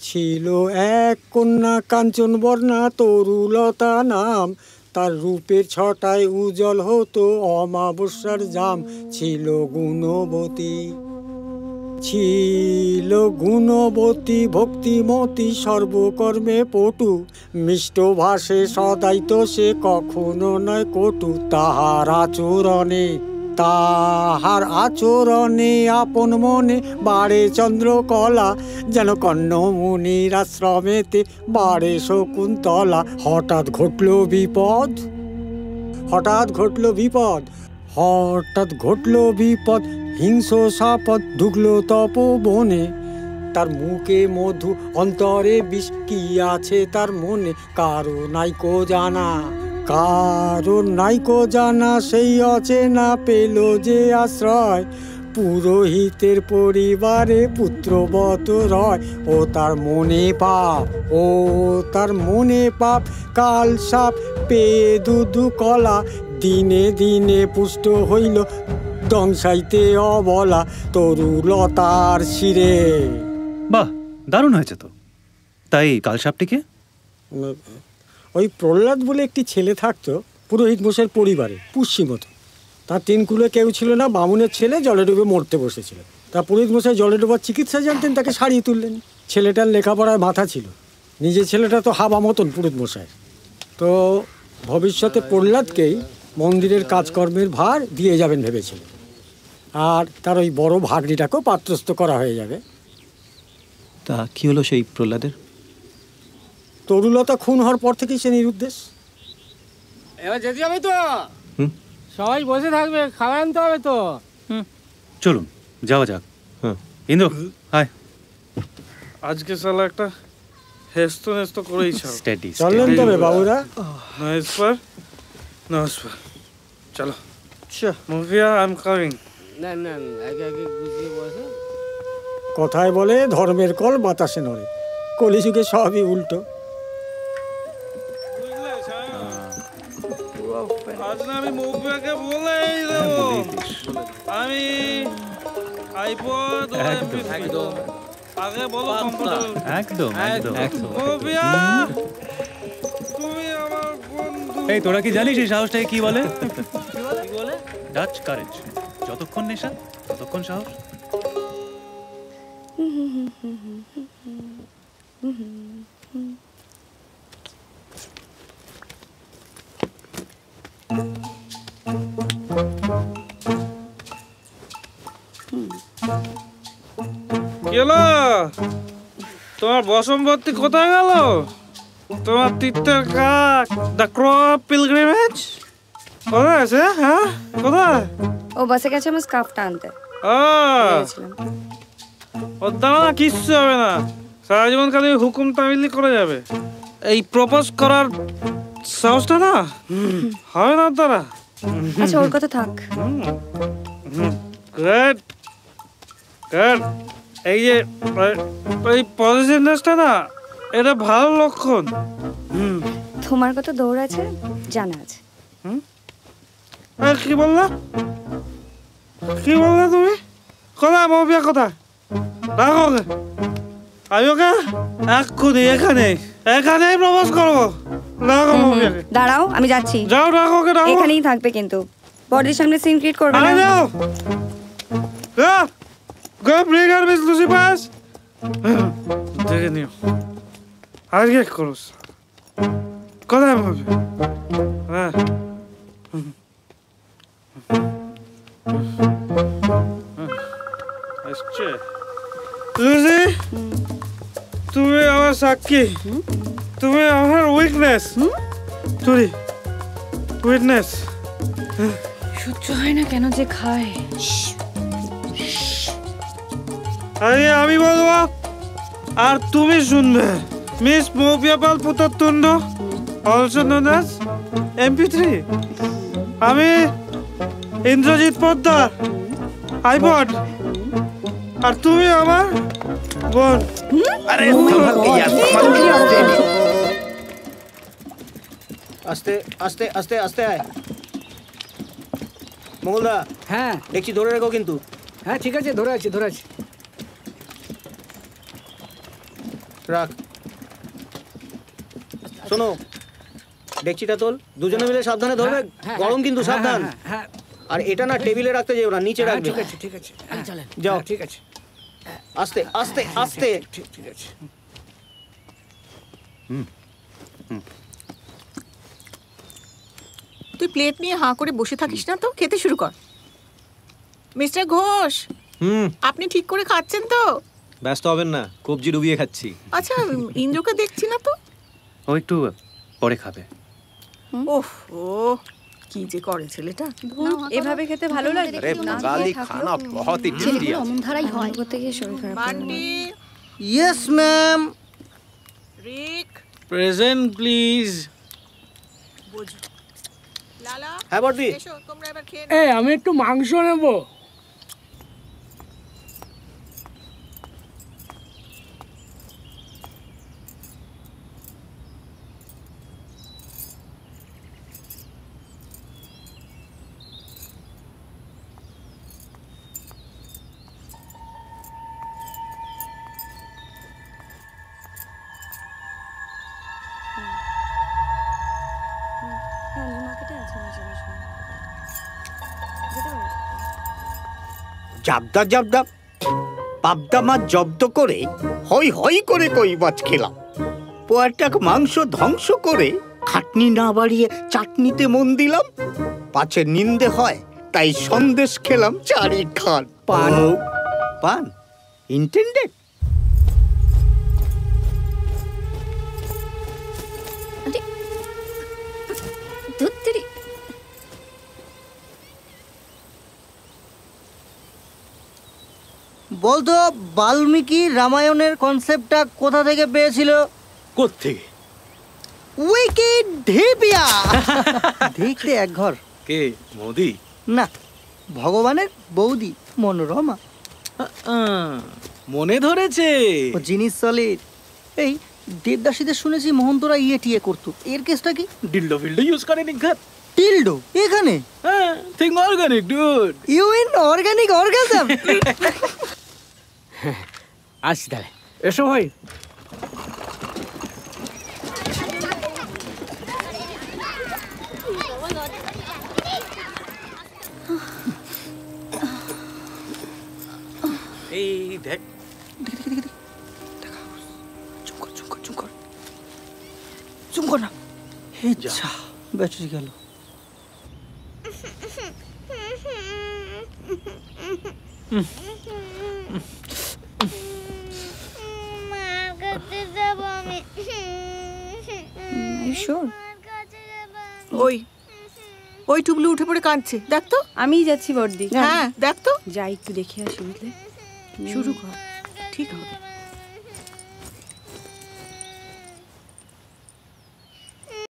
ছিল এক কন্যা কাঞ্চন বর্ণা তরুলতা নাম, তার রূপের ছটায় উজ্জ্বল হতো অমাবস্যার জাম। ছিল গুণবতী ভক্তিমতী সর্বকর্মে পটু, মিষ্ট ভাষে সদাই তো সে কখনো নয় কটু। তাহার আচরণে আপন মনে বাড়ে চন্দ্রকলা, যেন কর্ণমুনির আশ্রমেতে বাড়ে শকুন্তলা। হঠাৎ ঘটল বিপদ, হিংস্র সাপদ ঢুকলো তপবনে। তার মুখে মধু অন্তরে বিষ, কি আছে তার মনে কারো নাইকো জানা। সেই অচেনা পেল যে আশ্রয়, পুরোহিতের পরিবারে পুত্রবত রয়। ও তার মনে পাপ কাল সাপ পেয়ে দুধু কলা, দিনে দিনে পুষ্ট হইল দংশাইতে অবলা তরুলতার শিরে। বাহ, দারুণ হয়েছে তো। তাই কালসাপটিকে? ওই প্রহ্লাদ বলে একটি ছেলে থাকতো পুরোহিত মশাইয়ের পরিবারে, পুষ্যি মতো। তার 3 কুলে কেউ ছিল না, বামুনের ছেলে জলে ডুবে মরতে বসেছিল। তা পুরোহিত মশাই জলে ডোবার চিকিৎসা জানতেন, তাকে সারিয়ে তুললেন। ছেলেটার লেখাপড়ায় মাথা ছিল, নিজের ছেলেটা তো হাবা মতন পুরোহিত মশাই। তো ভবিষ্যতে প্রহ্লাদকেই মন্দিরের কাজকর্মের ভার দিয়ে যাবেন ভেবেছিলেন, আর তার ওই বড় ভাগ্নিটাকেও পাত্রস্থ করা হয়ে যাবে। তা কি হলো সেই প্রহ্লাদের? তরুলতা খুন হওয়ার পর থেকেই সে নিরুদ্দেশ। এবার যেতে হবে তো, সবাই বসে থাকবে, খাবার আনতে হবে তো। চলুন যাওয়া যাক। ইন্দ্র হাই। আজকে সালা একটা হেস্ত করেই চললেন তবে বাবুরা। চলো মুভিয়া, আই এম কামিং। না আগে বুঝিয়ে বসো। কথায় বলে ধর্মের কল বাতাসে নড়ে, কলিযুগে সবই উল্টো। আমি মুভিয়াকে বলেই দেবো আমি আইপড একদম আগে বলো একদম মুভিয়া তুমি আমার বন্ধু। এই তোরা কি জানিস এই সাহসটাকে কি বলে? Dutch courage. যতক্ষণ নেশা ততক্ষণ সাহস। তোমার বসম্বতী কোথায় গেল? তোমার তীর্থের কাক দ্য ক্রো পিলগ্রিমেজ কোথায় আছে? হ্যাঁ কোথায়? ও বাসে গেছে আমার স্কার্ফটা আনতে। ওর দ্বারা না কিচ্ছু হবে না, সারা জীবন খালি হুকুম তামিলি করে যাবে। এই প্রপোজ করার সাহসটা না হবে না ওর দ্বারা। আচ্ছা ওর কথা থাক। গুড। এই যে এই পজিটিভনেসটা না, এটা ভালো লক্ষণ। তোমার কত দৌড় আছে জানা আছে। কি বললা তুমি? কোথায় মবিয়া, কোথায়? রাখো ওকে, আমি ওকে এক্ষুনি এখানেই প্রপোজ করবো। রাখো মবিয়াকে। দাঁড়াও আমি যাচ্ছি। যাও, রাখো ওকে, রাখো। এখানেই থাকবে কিন্তু বড়দের সামনে সিন ক্রিয়েট করবে না। যাও, go bring her Miss Lucifer. দেখে নিও আজকে করো। কোথায় হবে? হ্যাঁ আসছে। লুসি, তুমি আমার সাক্ষী, তুমি আমার উইকনেস। উইকনেস সহ্য হয় না কেন যে খায়। আমি বলবো আর তুমি শুনবে। Miss Moupiya Pal Puttatunda, also known as MP3। আমি ইন্দ্রজিৎ পোদ্দার আইপড, আর তুমি আমার বোন। আস্তে আস্তে আস্তে আস্তে আয়। মঙ্গলদা, হ্যাঁ দেখছি ধরে রেখো কিন্তু। হ্যাঁ ঠিক আছে, ধরে আছি ধরে আছি। রাখ। শোনো, ডেকচিটা তোল, দুজনে মিলে সাবধানে ধরবে, গরম কিন্তু, সাবধান। হ্যাঁ আর এটা না টেবিলে রাখতে যেও না, নিচে রাখবে। ঠিক আছে ঠিক আছে, চলেন যাও। ঠিক আছে, আস্তে আস্তে আস্তে। ঠিক ঠিক আছে। তুই প্লেট নিয়ে হাঁ করে বসে থাকিস না তো, খেতে শুরু কর। মিস্টার ঘোষ, আপনি ঠিক করে খাচ্ছেন তো? ব্যস্ত হবেন না, কবজি ডুবিয়ে খাচ্ছি। আচ্ছা, ইন্দ্রকে দেখছি না তো। ও একটু পরে খাবে। ওহ ও, কি যে করে ছেলেটা। এভাবে খেতে ভালো লাগে। अरे बंगाली खाना बहुत ही टेस्टी है। অমন ধারাই হয়, করতে গিয়ে শরীর খারাপ করে। Bunty, yes ma'am. Rik, present please. বুঝ, লালা, হ্যাঁ বড়দি। এসো তোমরা এবার খেয়ে এই আমি একটু মাংস নেবো। হ্যাঁ, নিউ মার্কেটে আছে মাঝে মাঝে। যেতে পারিস। জাবদা জাবদা পাবদা মাছ জব্দ করে হই হই করে কই মাছ খেলাম। পোয়াটাক মাংস ধ্বংস করে খাটনি না বাড়িয়ে চাটনিতে মন দিলাম। পাছে নিন্দে হয় তাই সন্দেশ খেলাম চারি খান। পান পান ইন্টেন্ডেড। ধুত্তেরি। বলতো বাল্মীকি রামায়ণের কনসেপ্টটা কোথা থেকে পেয়েছিল? কোত্থেকে? উইকিডিপিডিয়া। দেখতে এক ঘর। কে? মোদি? না, ভগবানের বৌদি মনোরমা। মনে ধরেছে। ও জিনিস সলিড। এই দেবদাসীদের শুনেছি মহন্তরা ইয়ে টিয়ে করতো, এর কেসটা কি? ডিল্ডো ফিল্ডো ইউজ করে নিঘাত। টিল্ডো এখানে? হ্যাঁ, thing organic dude. You in organic orgasm. আসছি তাহলে, এসো ভাই। এই দেখ, চুপ কর চুপ কর চুপ কর চুপ কর না। হে যা, বেঁচে গেল। ওই ওই টুবলু উঠে পড়ে কাঁদছে, দেখ তো। আমিই যাচ্ছি বর্দি। হ্যাঁ দেখ তো। যাই একটু দেখে আসি, বুঝলে? শুরু কর, ঠিক হবে।